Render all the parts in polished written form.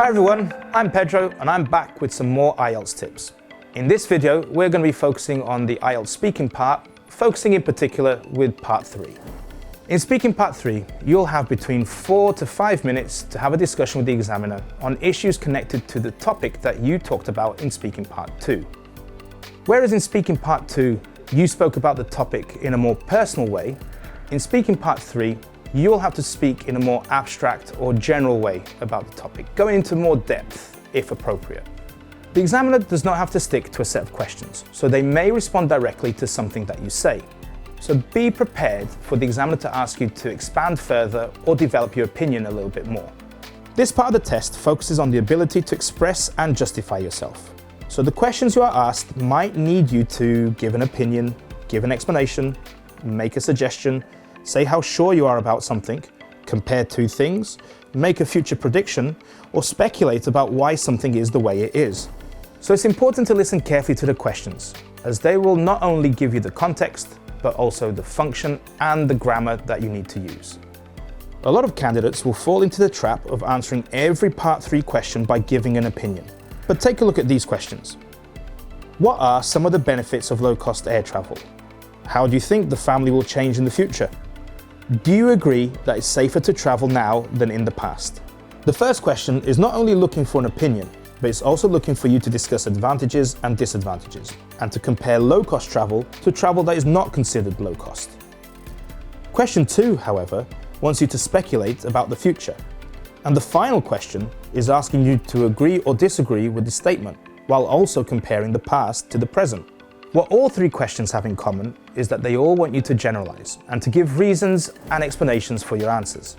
Hi everyone, I'm Pedro and I'm back with some more IELTS tips. In this video, we're going to be focusing on the IELTS speaking part, focusing in particular with part 3. In speaking part 3, you'll have between 4 to 5 minutes to have a discussion with the examiner on issues connected to the topic that you talked about in speaking part 2. Whereas in speaking part 2, you spoke about the topic in a more personal way, in speaking part 3, you'll have to speak in a more abstract or general way about the topic, going into more depth if appropriate. The examiner does not have to stick to a set of questions, so they may respond directly to something that you say. So be prepared for the examiner to ask you to expand further or develop your opinion a little bit more. This part of the test focuses on the ability to express and justify yourself. So the questions you are asked might need you to give an opinion, give an explanation, make a suggestion, say how sure you are about something, compare two things, make a future prediction, or speculate about why something is the way it is. So it's important to listen carefully to the questions, as they will not only give you the context, but also the function and the grammar that you need to use. A lot of candidates will fall into the trap of answering every part 3 question by giving an opinion. But take a look at these questions. What are some of the benefits of low-cost air travel? How do you think the family will change in the future? Do you agree that it's safer to travel now than in the past? The first question is not only looking for an opinion, but it's also looking for you to discuss advantages and disadvantages, and to compare low-cost travel to travel that is not considered low-cost. Question 2, however, wants you to speculate about the future. And the final question is asking you to agree or disagree with the statement, while also comparing the past to the present. What all 3 questions have in common is that they all want you to generalize and to give reasons and explanations for your answers.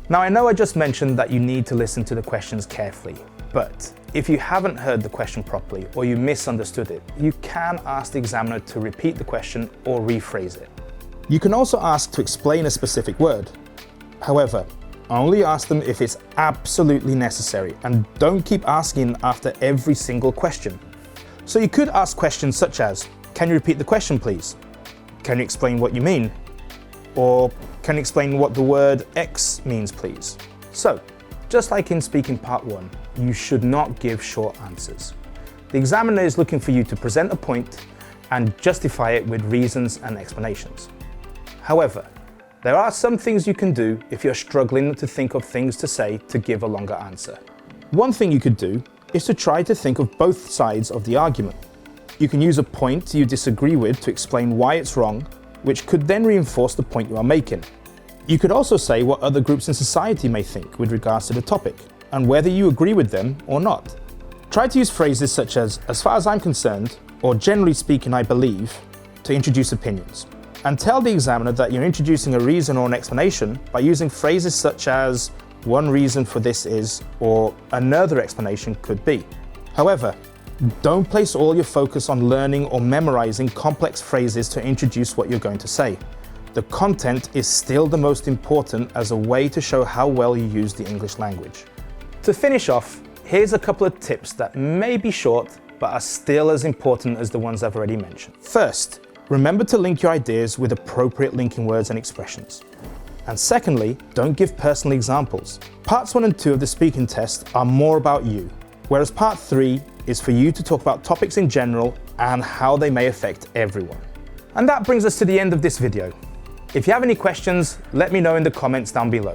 Now I know I just mentioned that you need to listen to the questions carefully, but if you haven't heard the question properly or you misunderstood it, you can ask the examiner to repeat the question or rephrase it. You can also ask to explain a specific word. However, only ask them if it's absolutely necessary and don't keep asking after every single question. So you could ask questions such as, can you repeat the question please? Can you explain what you mean? Or can you explain what the word X means please? So, just like in speaking part 1, you should not give short answers. The examiner is looking for you to present a point and justify it with reasons and explanations. However, there are some things you can do if you're struggling to think of things to say to give a longer answer. One thing you could do is to try to think of both sides of the argument. You can use a point you disagree with to explain why it's wrong, which could then reinforce the point you are making. You could also say what other groups in society may think with regards to the topic, and whether you agree with them or not. Try to use phrases such as far as I'm concerned, or generally speaking I believe, to introduce opinions. And tell the examiner that you're introducing a reason or an explanation by using phrases such as one reason for this is, or another explanation could be. However, don't place all your focus on learning or memorizing complex phrases to introduce what you're going to say. The content is still the most important as a way to show how well you use the English language. To finish off, here's a couple of tips that may be short, but are still as important as the ones I've already mentioned. First, remember to link your ideas with appropriate linking words and expressions. And secondly, don't give personal examples. Parts 1 and 2 of the speaking test are more about you, whereas part 3 is for you to talk about topics in general and how they may affect everyone. And that brings us to the end of this video. If you have any questions, let me know in the comments down below.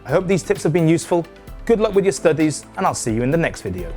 I hope these tips have been useful. Good luck with your studies, and I'll see you in the next video.